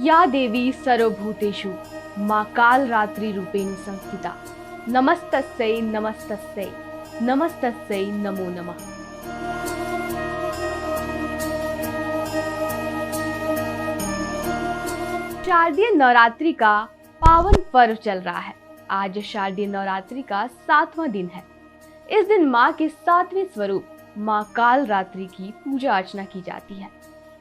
या देवी सर्वभूतेषु मां कालरात्रि रूपेण संस्थिता नमस्तस्यै नमस्तस्यै नमस्तस्यै नमो नमः। शारदीय नवरात्रि का पावन पर्व चल रहा है। आज शारदीय नवरात्रि का 7वां दिन है। इस दिन मां के 7वें स्वरूप मां कालरात्रि की पूजा अर्चना की जाती है।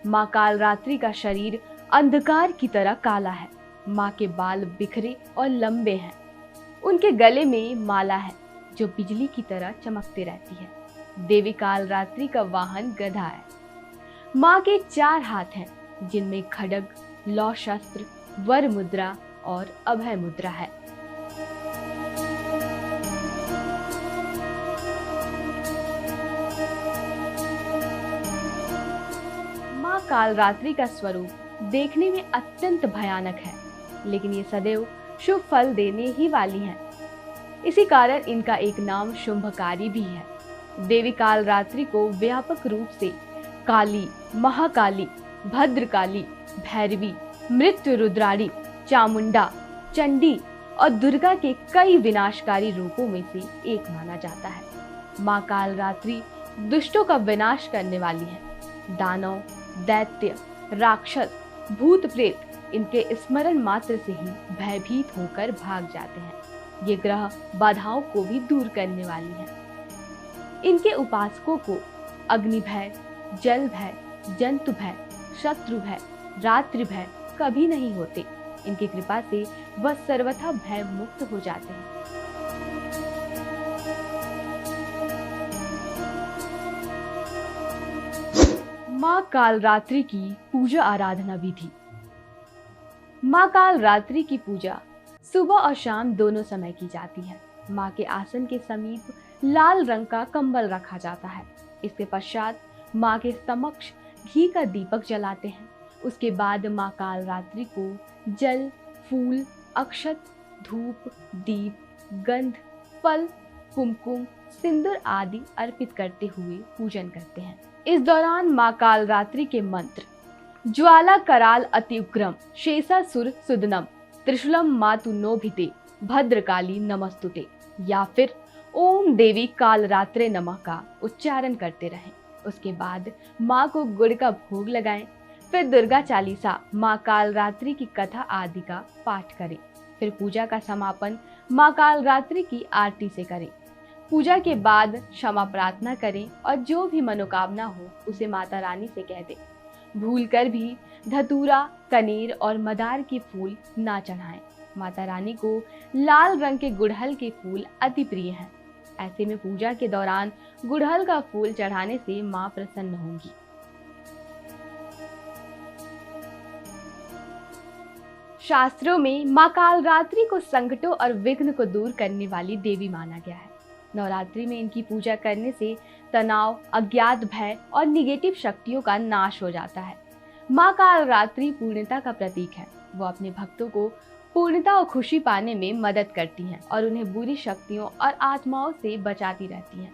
मां कालरात्रि का शरीर अंधकार की तरह काला है। मां के बाल बिखरे और लंबे हैं। उनके गले में माला है जो बिजली की तरह चमकती रहती है। देवी कालरात्रि का वाहन गधा है। मां के 4 हाथ हैं जिनमें खड्ग, लौ शस्त्र, वर मुद्रा और अभय मुद्रा है। मां कालरात्रि का स्वरूप देखने में अत्यंत भयानक है, लेकिन ये सदैव शुभ फल देने ही वाली हैं। इसी कारण इनका एक नाम शुंभकारी भी है। देवी कालरात्रि को व्यापक रूप से काली, महाकाली, भद्रकाली, भैरवी, मृत्यु रुद्राणी, चामुंडा, चंडी और दुर्गा के कई विनाशकारी रूपों में से एक माना जाता है। मां कालरात्रि दुष्टों का विनाश करने वाली है। दानव, दैत्य, राक्षस, भूत प्रेत इनके स्मरण मात्र से ही भयभीत होकर भाग जाते हैं। ये ग्रह बाधाओं को भी दूर करने वाली है। इनके उपासकों को अग्नि भय, जल भय, जंतु भय, शत्रु भय, रात्रि भय कभी नहीं होते। इनकी कृपा से वह सर्वथा भय मुक्त हो जाते हैं। मां कालरात्रि की पूजा आराधना विधि। मां कालरात्रि की पूजा सुबह और शाम दोनों समय की जाती है। मां के आसन के समीप लाल रंग का कंबल रखा जाता है। इसके पश्चात मां के समक्ष घी का दीपक जलाते हैं। उसके बाद मां कालरात्रि को जल, फूल, अक्षत, धूप, दीप, गंध, फल, कुमकुम, सिंदूर आदि अर्पित करते हुए पूजन करते हैं। इस दौरान मां कालरात्रि के मंत्र ज्वाला कराल अति उग्रम शेषासुर सुदनम त्रिशूलम मातु नोभिते भद्रकाली नमस्तुते या फिर ओम देवी कालरात्रे नमः का उच्चारण करते रहें। उसके बाद मां को गुड़ का भोग लगाएं। फिर दुर्गा चालीसा, मां कालरात्रि की कथा आदि का पाठ करें। फिर पूजा का समापन मां कालरात्रि की आरती से करें। पूजा के बाद क्षमा प्रार्थना करें और जो भी मनोकामना हो उसे माता रानी से कह दें। भूलकर भी धतूरा, कनेर और मदार के फूल ना चढ़ाएं। माता रानी को लाल रंग के गुड़हल के फूल अति प्रिय हैं। ऐसे में पूजा के दौरान गुड़हल का फूल चढ़ाने से मां प्रसन्न होंगी। शास्त्रों में मां कालरात्रि को संकटों और विघ्न को दूर करने वाली देवी माना गया है। नवरात्रि में इनकी पूजा करने से तनाव, अज्ञात भय और निगेटिव शक्तियों का नाश हो जाता है। मां कालरात्रि पूर्णता का प्रतीक है। वो अपने भक्तों को पूर्णता और खुशी पाने में मदद करती हैं और उन्हें बुरी शक्तियों और आत्माओं से बचाती रहती हैं।